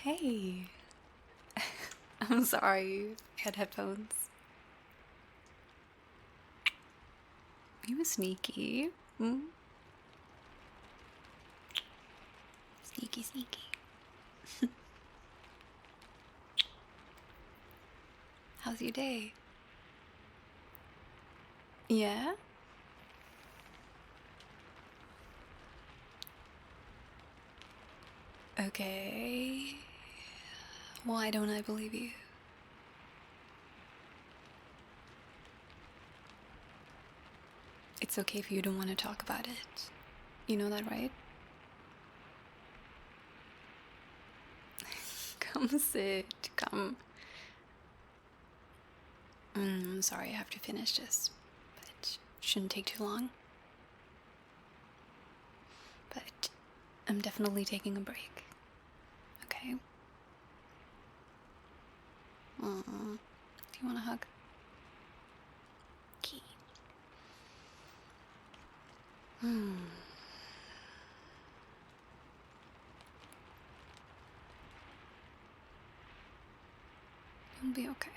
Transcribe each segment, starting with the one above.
Hey. I'm sorry. I had headphones. You were sneaky. Hmm? Sneaky, sneaky. How's your day? Yeah? Okay. Why don't I believe you? It's okay if you don't want to talk about it. You know that, right? Come sit. Come. I'm sorry, I have to finish this. But it shouldn't take too long. But I'm definitely taking a break. Okay? Do you want a hug? Okay. You'll be okay.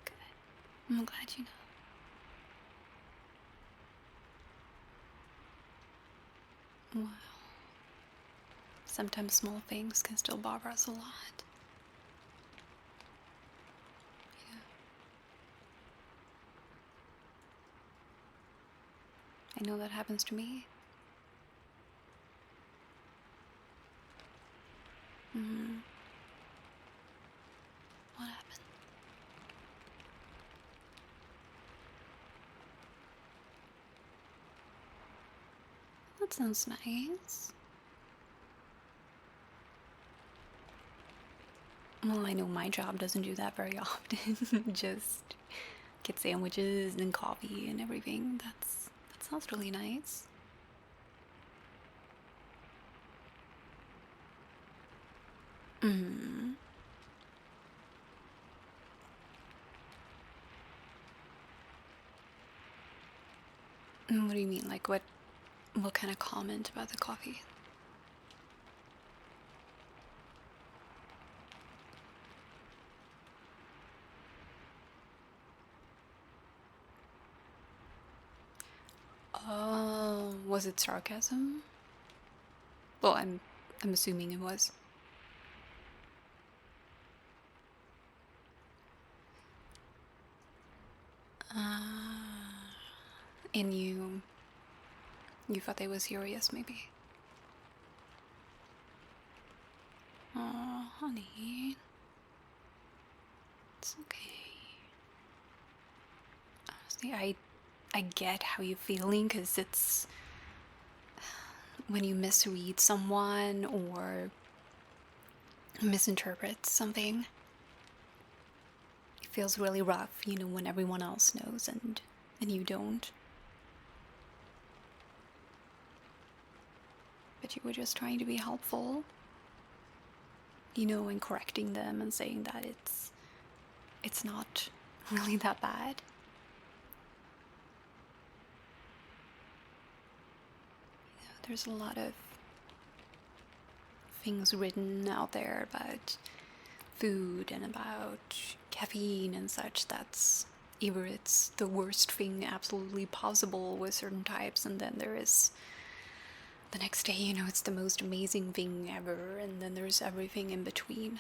Good. I'm glad you know. Wow. Sometimes small things can still bother us a lot. Yeah. I know that happens to me. What happened? That sounds nice. Well, I know my job doesn't do that very often. Just get sandwiches and coffee and everything. That sounds really nice. What do you mean? Like what kind of comment about the coffee? Oh, was it sarcasm? Well, I'm assuming it was. And you thought they was serious, maybe? Oh, honey. It's okay. Honestly, I get how you're feeling, because it's when you misread someone or misinterpret something, it feels really rough, when everyone else knows and you don't. But you were just trying to be helpful, and correcting them and saying that it's not really that bad. There's a lot of things written out there about food and about caffeine and such that's either it's the worst thing absolutely possible with certain types, and then there is the next day, it's the most amazing thing ever, and then there's everything in between. And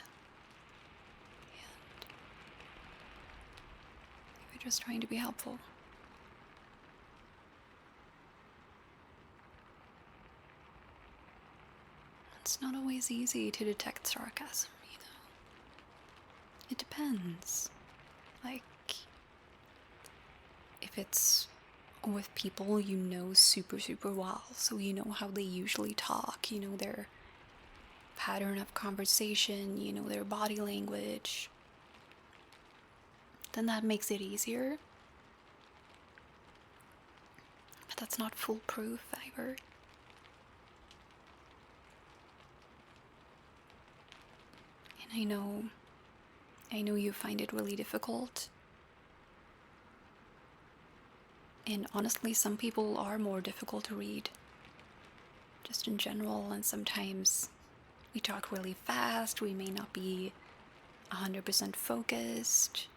we're just trying to be helpful. It's not always easy to detect sarcasm, It depends. Like, if it's with people you know super, super well, so you know how they usually talk, their pattern of conversation, their body language, then that makes it easier. But that's not foolproof either. And I know you find it really difficult And honestly, some people are more difficult to read, just in general, and sometimes we talk really fast, we may not be 100% focused.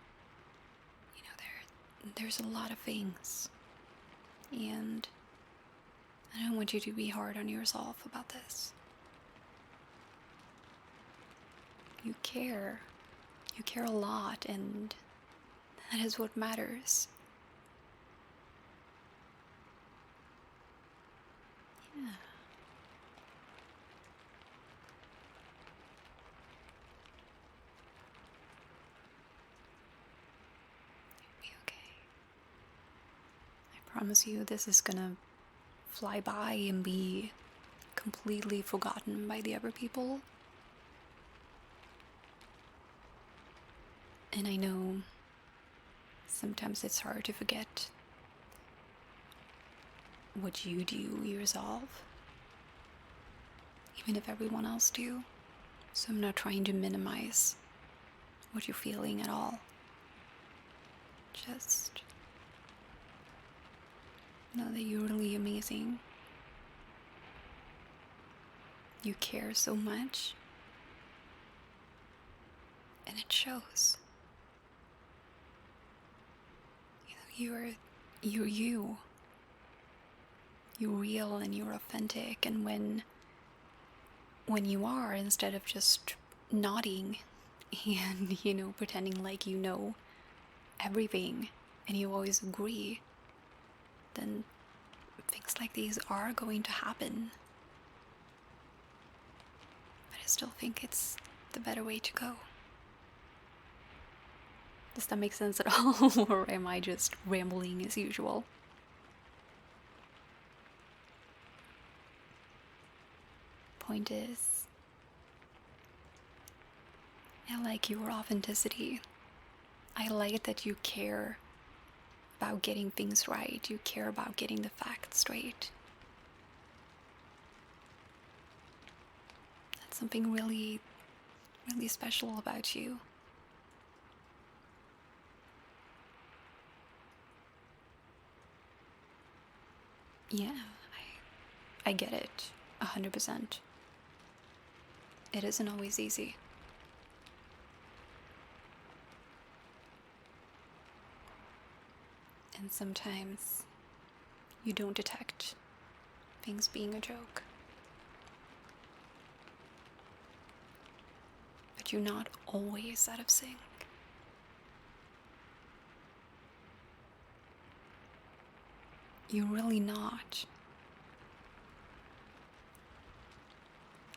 You know, there's a lot of things. And I don't want you to be hard on yourself about this. You care. You care a lot, and that is what matters. Yeah. You'll be okay. I promise you, this is gonna fly by and be completely forgotten by the other people. And I know sometimes it's hard to forget what you do yourself, even if everyone else do. So I'm not trying to minimize what you're feeling at all. Just know that you're really amazing. You care so much, and it shows. You know, you're you. You're real and you're authentic, and when you are, instead of just nodding and, you know, pretending like you know everything and you always agree, then things like these are going to happen. But I still think it's the better way to go. Does that make sense at all? Or am I just rambling as usual? Point is, I like your authenticity. I like that you care about getting things right. You care about getting the facts straight. That's something really, really special about you. Yeah, I get it, 100%. It isn't always easy. And sometimes you don't detect things being a joke. But you're not always out of sync. You're really not.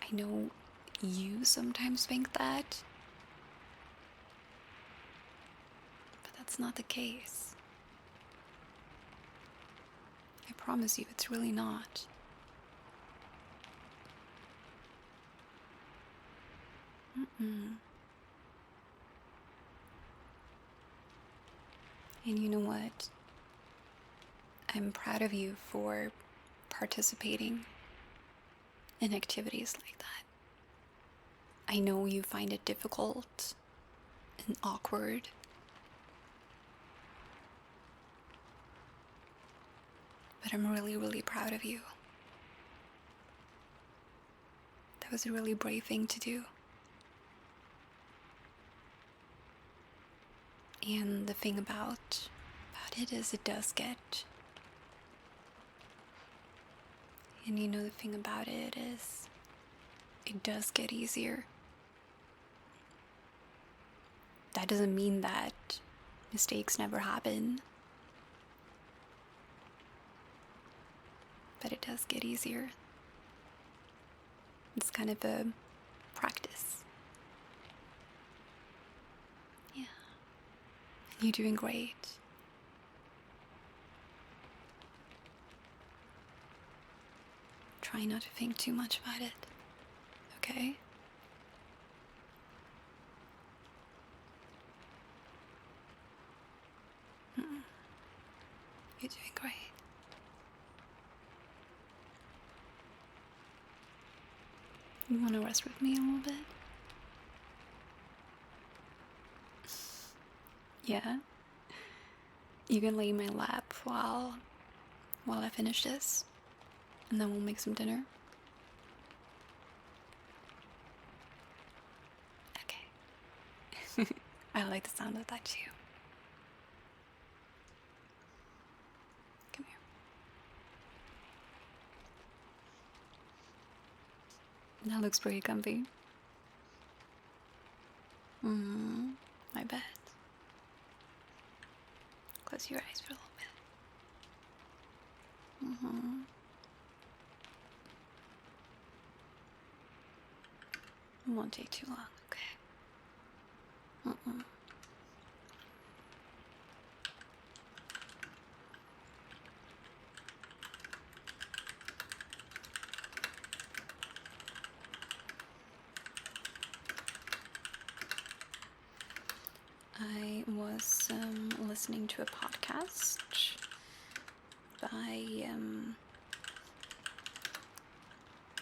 I know you sometimes think that, but that's not the case. I promise you, it's really not. Mm-mm. And you know what? I'm proud of you for participating in activities like that. I know you find it difficult and awkward. But I'm really, really proud of you. That was a really brave thing to do. And the thing about it is it does get... And you know, the thing about it is it does get easier. That doesn't mean that mistakes never happen. But it does get easier. It's kind of a practice. Yeah. You're doing great. Try not to think too much about it. Okay? You're doing great. You want to rest with me a little bit? Yeah? You can lay in my lap while while I finish this, and then we'll make some dinner. Okay. I like the sound of that too. Come here. That looks pretty comfy. I bet. Close your eyes for a little bit. It won't take too long, okay? I was listening to a podcast by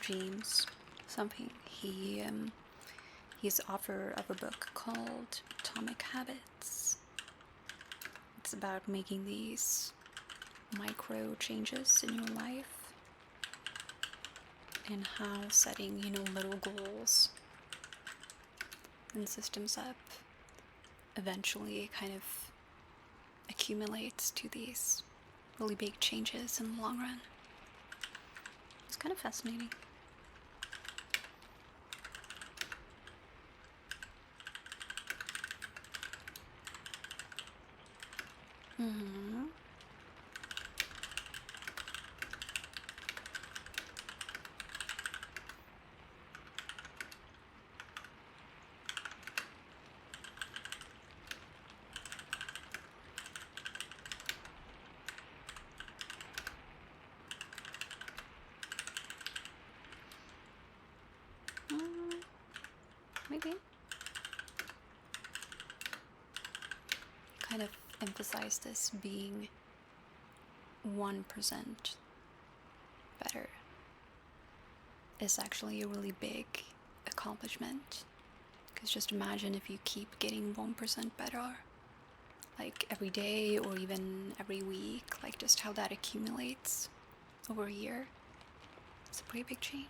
James something. He's author of a book called Atomic Habits. It's about making these micro changes in your life and how setting, little goals and systems up eventually kind of accumulates to these really big changes in the long run. It's kind of fascinating. Maybe. Kind of emphasize this being 1% better is actually a really big accomplishment. Because just imagine if you keep getting 1% better, like every day or even every week, like just how that accumulates over a year. It's a pretty big change.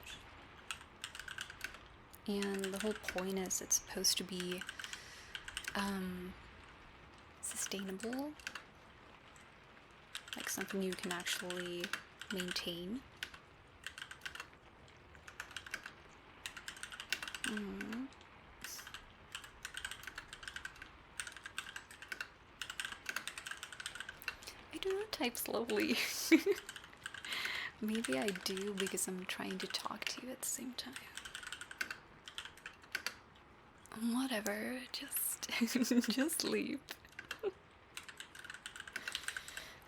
And the whole point is it's supposed to be sustainable, like something you can actually maintain. I do not type slowly. Maybe I do because I'm trying to talk to you at the same time. Whatever, just sleep.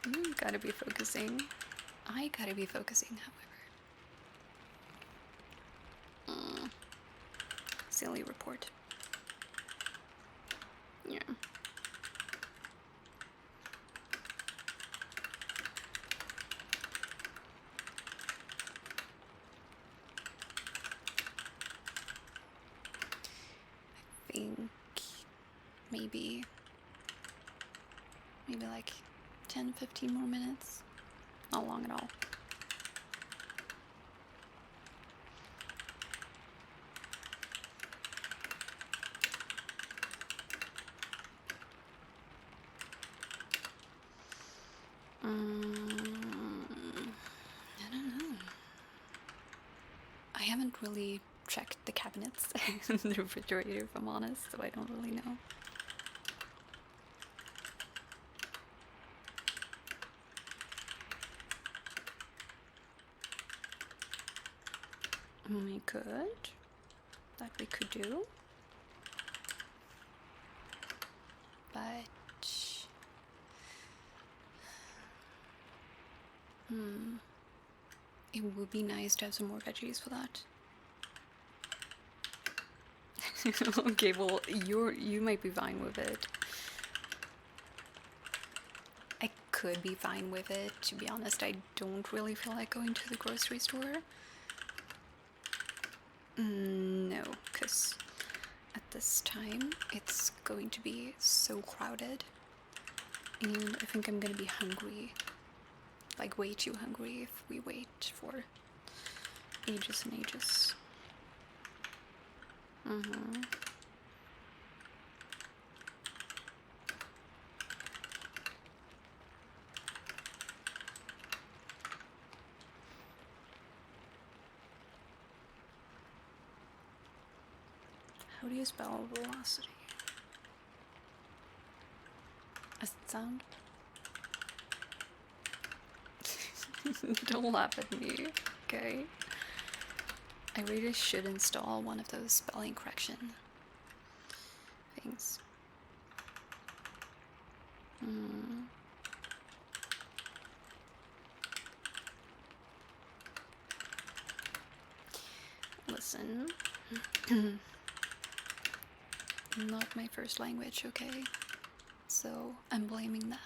You gotta be focusing. I gotta be focusing, however. Silly report. Yeah. I think maybe like 10-15 more minutes. Not long at all. I don't know. I haven't really checked the cabinets and the refrigerator, if I'm honest, so I don't really know. We could. That we could do. But it would be nice to have some more veggies for that. Okay, well, you might be fine with it. I could be fine with it, to be honest. I don't really feel like going to the grocery store. No, because at this time it's going to be so crowded, and I think I'm gonna be hungry like way too hungry if we wait for ages and ages. How do you spell velocity? Does it sound? Don't laugh at me, okay? I really should install one of those spelling correction things. Listen. Not my first language, okay? So I'm blaming that.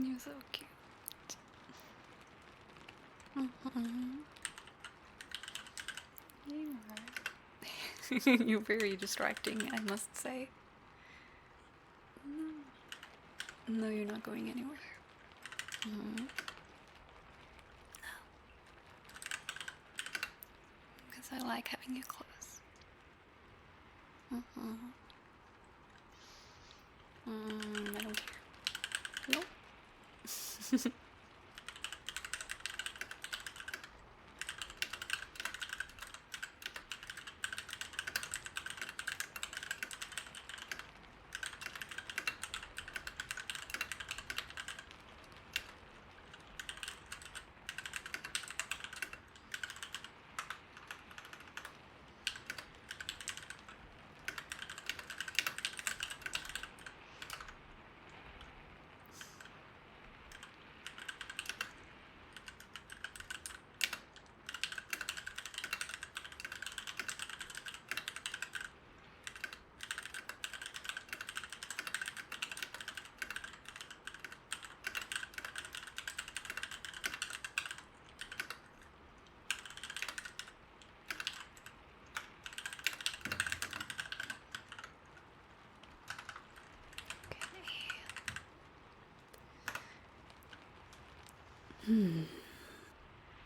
You're so cute. You are. You're very distracting, I must say. No, you're not going anywhere. No. Because I like having you close. I don't care. Nope.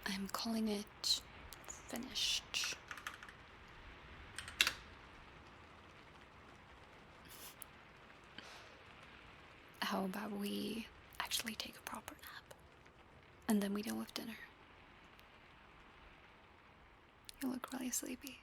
I'm calling it finished. How about we actually take a proper nap? And then we deal with dinner. You look really sleepy.